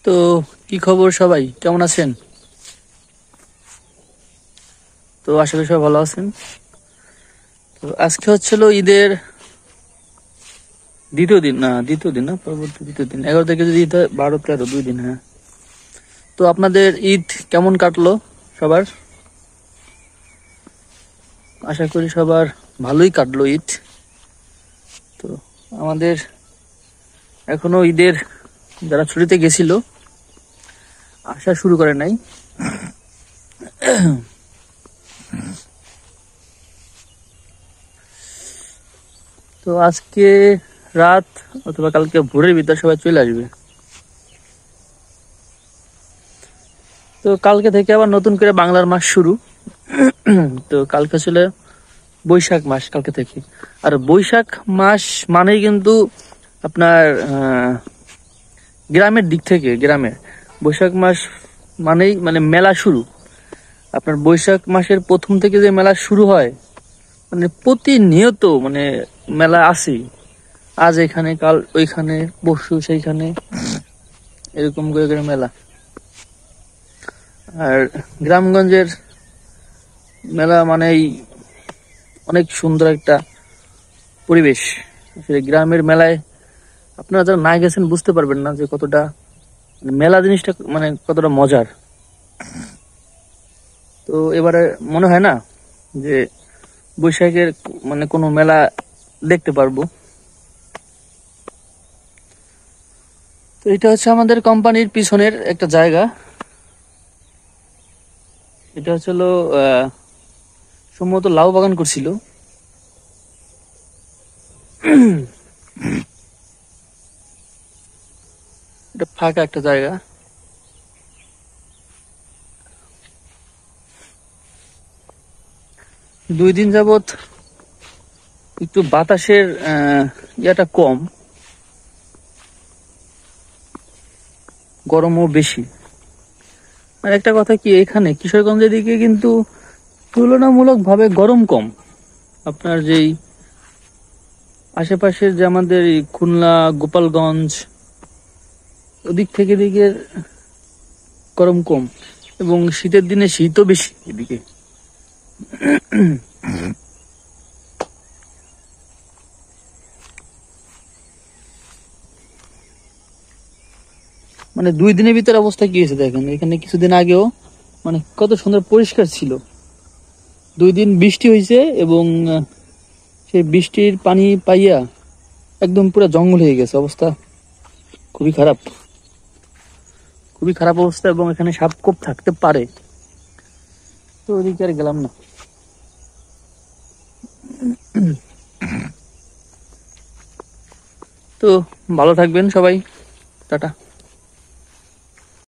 তো কি খবর সবাই, কেমন আছেন? তো আশা করি সবাই ভালো আছেন। তো আজকে হচ্ছিল ঈদের দ্বিতীয় দিন না পরবর্তী দ্বিতীয় দিন, 11 থেকে যদি ঈদ হয় 12, 13, 2 দিন। হ্যাঁ, তো আপনাদের ঈদ কেমন কাটলো সবার? আশা করি সবার ভালোই কাটলো ঈদ। তো আমাদের এখনো ঈদের যারা ছুটিতে গেছিল আসা শুরু করে নাই। তো আজকে রাত অথবা কালকে ভোরের ভিতর সবাই চলে আসবে। তো কালকে থেকে আবার নতুন করে বাংলার মাস শুরু। তো কালকে ছিল বৈশাখ মাস, কালকে থেকে। আর বৈশাখ মাস মানেই কিন্তু আপনার গ্রামের দিক থেকে, গ্রামের বৈশাখ মাস মানেই মানে মেলা শুরু। আপনার বৈশাখ মাসের প্রথম থেকে যে মেলা শুরু হয়, মানে প্রতিনিয়ত মানে মেলা আসে। আজ এখানে, কাল ওইখানে, পরশু সেইখানে, এরকম করে করে মেলা। আর গ্রামগঞ্জের মেলা মানেই অনেক সুন্দর একটা পরিবেশ। আসলে গ্রামের মেলায় আপনারা যারা না গেছেন বুঝতে পারবেন না যে কতটা মানে মেলা জিনিসটা মানে কতটা মজার। তো এবারে মনে হয় না যে বৈশাখের মানে কোনো মেলা দেখতে পারবো। তো এটা হচ্ছে আমাদের কোম্পানির পিছনের একটা জায়গা। এটা হচ্ছিল সম্ভবত লাউ বাগান করছিল। এটা ফাঁকা একটা জায়গা। দুই দিন যাবত একটু বাতাসের ইয়াটা কম, গরমও বেশি। আর একটা কথা কি, এখানে কিশোরগঞ্জের দিকে কিন্তু তুলনামূলক ভাবে গরম কম। আপনার যেই আশেপাশের যে আমাদের এই খুলনা, গোপালগঞ্জ ওদিক থেকে দিকে গরম কম, এবং শীতের দিনে শীতও বেশি এদিকে। মানে 2 দিনের ভিতরে অবস্থা কি হয়েছে দেখেন। এখানে কিছুদিন আগেও মানে কত সুন্দর পরিষ্কার ছিল। 2 দিন বৃষ্টি হয়েছে এবং সেই বৃষ্টির পানি পাইয়া একদম পুরো জঙ্গল হয়ে গেছে, অবস্থা খুবই খারাপ, খুবই খারাপ অবস্থা। এবং এখানে সাপ খুব থাকতে পারে। তো ওদিকে আর গেলাম না। তো ভালো থাকবেন সবাই, টাটা।